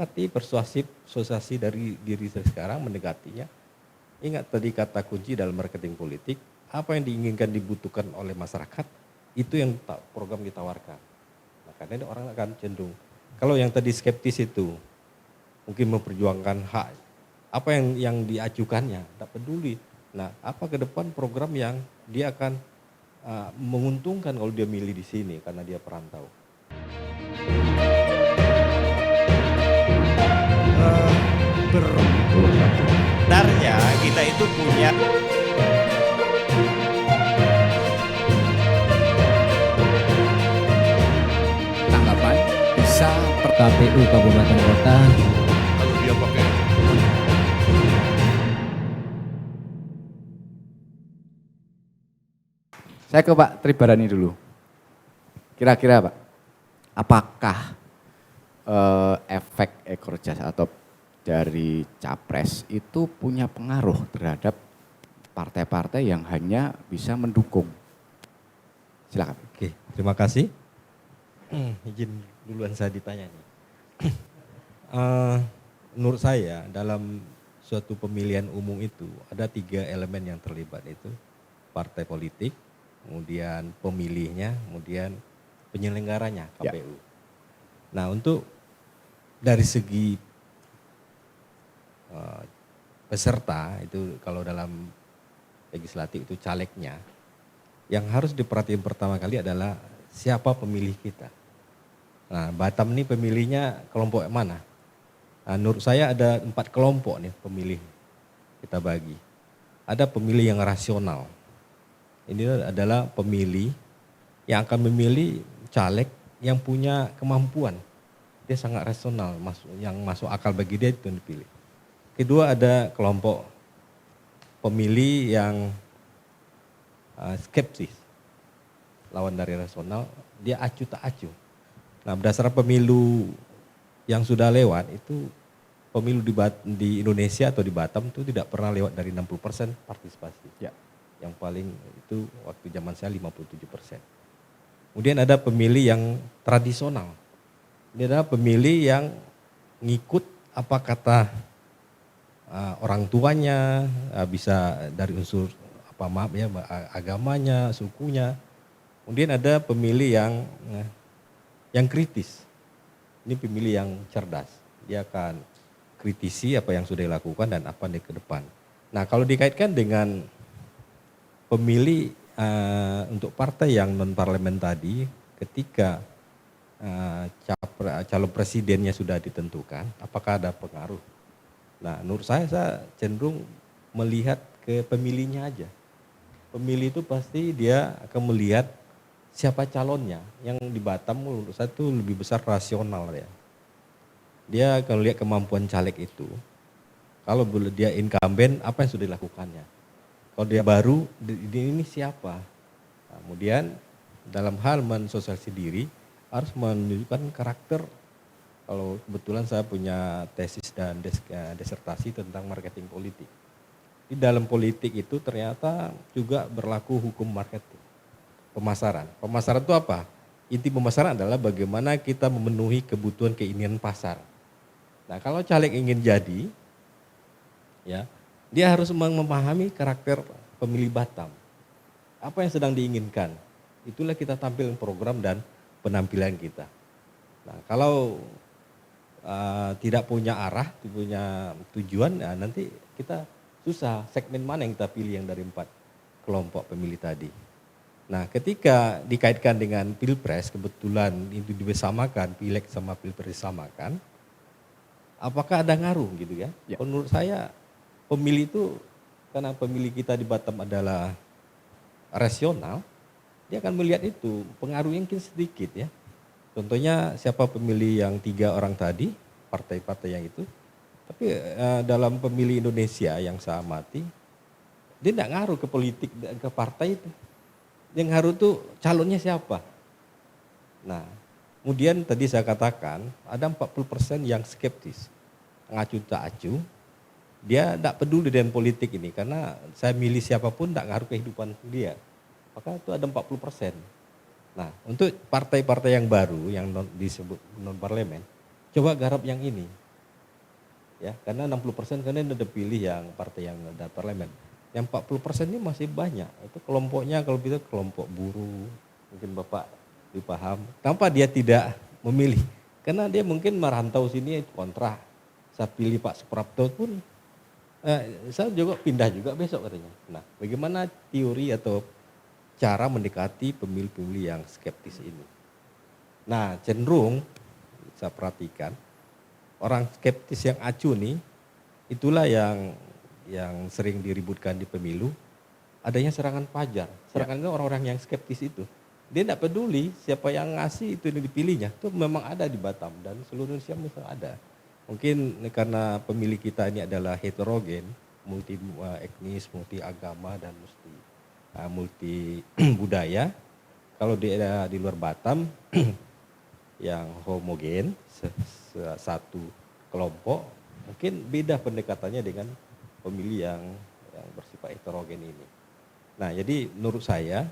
mendekati persuasi dari diri sekarang, mendekatinya. Ingat tadi kata kunci dalam marketing politik, apa yang diinginkan dibutuhkan oleh masyarakat, itu yang program ditawarkan. Nah, karena orang akan cenderung, kalau yang tadi skeptis itu, mungkin memperjuangkan hak, apa yang diajukannya, tak peduli. Nah, apa ke depan program yang dia akan menguntungkan kalau dia milih di sini karena dia perantau. Sebenarnya kita itu punya tanggapan bisa per KPU Kabupaten Kota. Kalau dia pakai Saya ke Pak Tribarani dulu. Kira-kira Pak, apakah efek ekor jas atau dari capres itu punya pengaruh terhadap partai-partai yang hanya bisa mendukung? Silakan. Oke, terima kasih. Izin duluan saya ditanya nih. Menurut saya dalam suatu pemilihan umum itu ada 3 elemen yang terlibat, itu partai politik, kemudian pemilihnya, kemudian penyelenggaranya KPU. Ya. Nah, untuk dari segi peserta itu kalau dalam legislatif itu calegnya, yang harus diperhatikan pertama kali adalah siapa pemilih kita. Nah, Batam ini pemilihnya kelompok mana? Nah, menurut saya ada 4 kelompok nih pemilih kita bagi. Ada pemilih yang rasional. Ini adalah pemilih yang akan memilih caleg yang punya kemampuan. Dia sangat rasional, yang masuk akal bagi dia itu yang dipilih. Kedua ada kelompok pemilih yang skeptis. Lawan dari rasional, dia acuh tak acuh. Nah, berdasarkan pemilu yang sudah lewat itu pemilu di Indonesia atau di Batam itu tidak pernah lewat dari 60% partisipasi. Ya. Yang paling itu waktu zaman saya 57%. Kemudian ada pemilih yang tradisional. Ini adalah pemilih yang ngikut apa kata orang tuanya, bisa dari unsur agamanya, sukunya. Kemudian ada pemilih yang kritis. Ini pemilih yang cerdas. Dia akan kritisi apa yang sudah dilakukan dan apa yang ke depan. Nah, kalau dikaitkan dengan pemilih untuk partai yang non parlemen tadi, ketika calon presidennya sudah ditentukan, apakah ada pengaruh? Nah, menurut saya cenderung melihat ke pemilihnya aja. Pemilih itu pasti dia akan melihat siapa calonnya. Yang di Batam menurut saya itu lebih besar rasional ya. Dia akan lihat kemampuan caleg itu. Kalau dia incumbent, apa yang sudah dilakukannya. Kalau dia baru, ini siapa? Nah, kemudian dalam hal mensosialisasi diri, harus menunjukkan karakter. Kalau kebetulan saya punya tesis dan disertasi tentang marketing politik. Di dalam politik itu ternyata juga berlaku hukum marketing. Pemasaran. Pemasaran itu apa? Inti pemasaran adalah bagaimana kita memenuhi kebutuhan keinginan pasar. Nah, kalau caleg ingin jadi, ya, dia harus memahami karakter pemilih Batam. Apa yang sedang diinginkan? Itulah kita tampilkan program dan penampilan kita. Nah, kalau tidak punya arah, punya tujuan, ya nanti kita susah segmen mana yang kita pilih yang dari 4 kelompok pemilih tadi. Nah, ketika dikaitkan dengan pilpres, kebetulan itu disamakan, pileg sama pilpres disamakan, apakah ada ngaruh gitu ya? Ya. Menurut saya pemilih itu, karena pemilih kita di Batam adalah rasional, dia akan melihat itu, pengaruhnya mungkin sedikit ya. Contohnya siapa pemilih yang 3 orang tadi, partai-partai yang itu, tapi dalam pemilih Indonesia yang saya amati, dia tidak ngaruh ke politik, ke partai itu. Yang ngaruh tuh calonnya siapa. Nah, kemudian tadi saya katakan ada 40% yang skeptis, ngacu tak acu, dia tidak peduli dengan politik ini karena saya milih siapapun tidak ngaruh kehidupan dia. Maka itu ada 40%. Nah, untuk partai-partai yang baru yang disebut non parlemen, coba garap yang ini. Ya, karena 60% kan udah pilih yang partai yang ada parlemen. Yang 40% ini masih banyak. Itu kelompoknya kalau bisa kelompok buruh. Mungkin Bapak dipaham. Tanpa dia tidak memilih. Karena dia mungkin merantau sini kontra. Saya pilih Pak Suprapto pun saya juga pindah juga besok katanya. Nah, bagaimana teori atau cara mendekati pemilih-pemilih yang skeptis ini? Nah, cenderung saya perhatikan orang skeptis yang acuh nih, itulah yang sering diributkan di pemilu. Adanya serangan fajar. Serangan itu orang-orang yang skeptis itu. Dia tidak peduli siapa yang ngasih itu yang dipilihnya. Itu memang ada di Batam dan seluruh Indonesia memang ada. Mungkin karena pemilih kita ini adalah heterogen, multi etnis, multi agama dan multi budaya. Kalau di luar Batam yang homogen satu kelompok, mungkin beda pendekatannya dengan pemilih yang bersifat heterogen ini. Nah, jadi menurut saya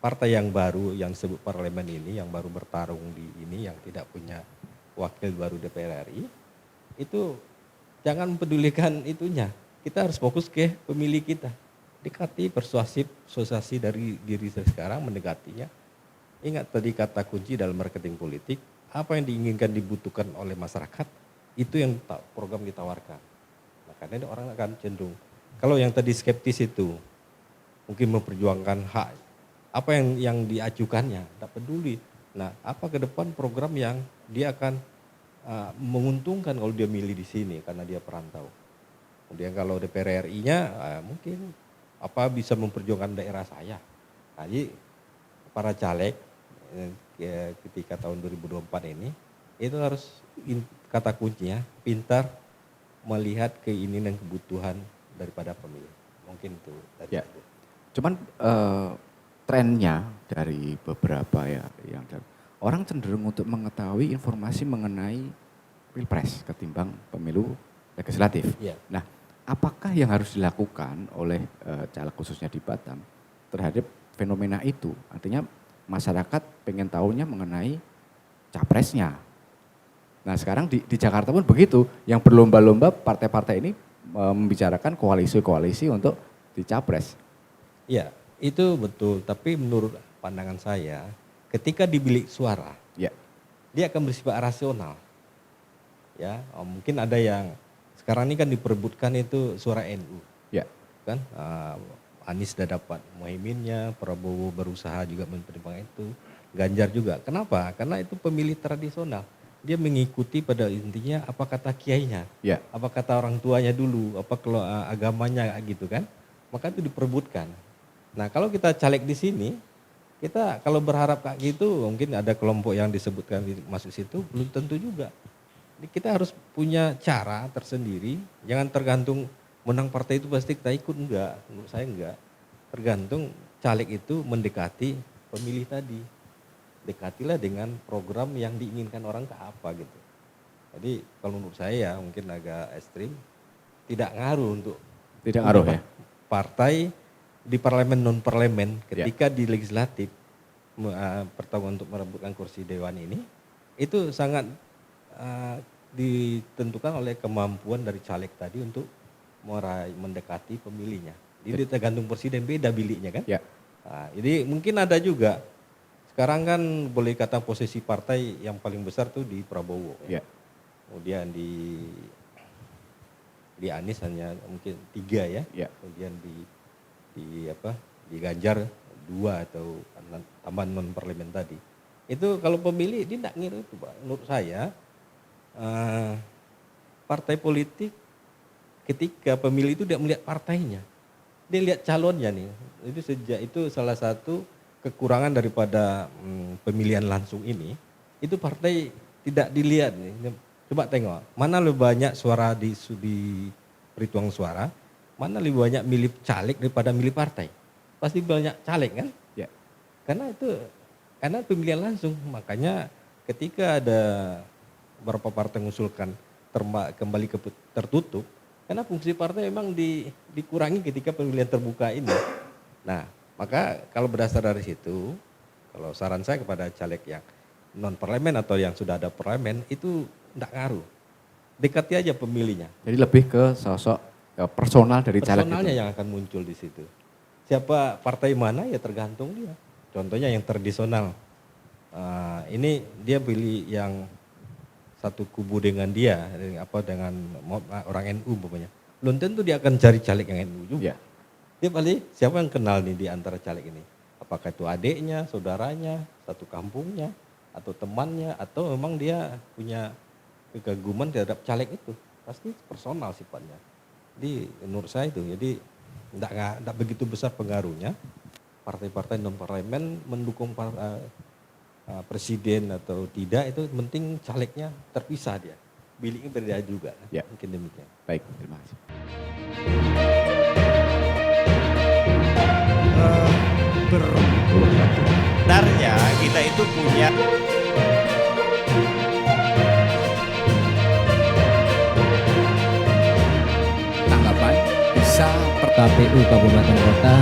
partai yang baru yang disebut parlemen ini, yang baru bertarung di ini, yang tidak punya wakil baru DPR RI, itu jangan mempedulikan itunya. Kita harus fokus ke pemilih kita. Dekati persuasif, sosialisasi dari diri sekarang, mendekatinya. Ingat tadi kata kunci dalam marketing politik, apa yang diinginkan dibutuhkan oleh masyarakat, itu yang program ditawarkan. Nah, karena orang akan cenderung, kalau yang tadi skeptis itu, mungkin memperjuangkan hak, apa yang diajukannya, tidak peduli. Nah, apa ke depan program yang dia akan menguntungkan kalau dia milih di sini karena dia perantau. Kemudian kalau DPR RI-nya mungkin apa bisa memperjuangkan daerah saya. Nah, jadi para caleg ketika tahun 2024 ini itu harus kata kuncinya pintar melihat keinginan dan kebutuhan daripada pemilih. Mungkin itu tadi. Ya. Cuman trennya dari beberapa ya yang orang cenderung untuk mengetahui informasi mengenai pilpres ketimbang pemilu legislatif. Ya. Nah, apakah yang harus dilakukan oleh caleg khususnya di Batam terhadap fenomena itu? Artinya masyarakat pengen tahunya mengenai capresnya. Nah, sekarang di Jakarta pun begitu, yang berlomba-lomba partai-partai ini membicarakan koalisi-koalisi untuk dicapres. Ya, itu betul. Tapi menurut pandangan saya, ketika di bilik suara, Ya. dia akan bersifat rasional. Ya, mungkin ada yang sekarang ini kan diperebutkan itu suara NU. Ya. Kan Anies sudah dapat Muhaiminnya, Prabowo berusaha juga menerima itu, Ganjar juga. Kenapa? Karena itu pemilih tradisional. Dia mengikuti pada intinya apa kata kiainya, Ya. apa kata orang tuanya dulu, apa kalau agamanya gitu kan. Maka itu diperebutkan. Nah, kalau kita caleg di sini, kita kalau berharap kayak gitu, mungkin ada kelompok yang disebutkan masuk situ, belum tentu juga. Jadi kita harus punya cara tersendiri, jangan tergantung menang partai itu pasti kita ikut, enggak. Menurut saya enggak. Tergantung caleg itu mendekati pemilih tadi. Dekatilah dengan program yang diinginkan orang ke apa gitu. Jadi kalau menurut saya mungkin agak ekstrim, tidak ngaruh untuk Tidak ngaruh ya. partai di parlemen non parlemen ketika di legislatif pertarungan untuk merebutkan kursi dewan ini itu sangat ditentukan oleh kemampuan dari caleg tadi untuk mendekati pemilihnya. Jadi tergantung presiden beda biliknya kan. Ya. Nah, jadi mungkin ada juga sekarang kan boleh kata posisi partai yang paling besar tuh di Prabowo. Ya. Kemudian di Anies hanya mungkin 3 ya. Ya. Kemudian di Ganjar 2 atau tambahan non parlemen tadi. Itu kalau pemilih dia tidak ngira itu, Pak. Menurut saya partai politik ketika pemilih itu tidak melihat partainya. Dia lihat calonnya nih. Itu salah satu kekurangan daripada pemilihan langsung ini. Itu partai tidak dilihat nih. Coba tengok, mana lebih banyak suara di perhitungan suara, mana lebih banyak milih caleg daripada milih partai. Pasti banyak caleg kan? Ya. Karena pemilihan langsung, makanya ketika ada beberapa partai mengusulkan kembali ke tertutup, karena fungsi partai memang dikurangi ketika pemilihan terbuka ini. Nah, maka kalau berdasar dari situ, kalau saran saya kepada caleg yang non parlemen atau yang sudah ada parlemen itu tidak ngaruh. dekati aja pemilihnya. Jadi lebih ke sosok personal dari caleg Personalnya itu. yang akan muncul di situ. Siapa partai mana ya tergantung dia. Contohnya yang tradisional. Ini dia pilih yang satu kubu dengan dia, dengan orang NU umpamanya. Belum tentu dia akan cari caleg yang NU juga. Ya. Dia paling siapa yang kenal nih di antara caleg ini? Apakah itu adiknya, saudaranya, satu kampungnya, atau temannya, atau memang dia punya kegaguman terhadap caleg itu? Pasti personal sifatnya. Jadi menurut saya itu, jadi tidak begitu besar pengaruhnya partai-partai non parlemen mendukung presiden atau tidak, itu penting calegnya terpisah dia. Biliknya berbeda juga, Ya. mungkin demikian. Baik, terima kasih. Sebenarnya kita itu punya Tanggapan bisa KPU Kabupaten Kota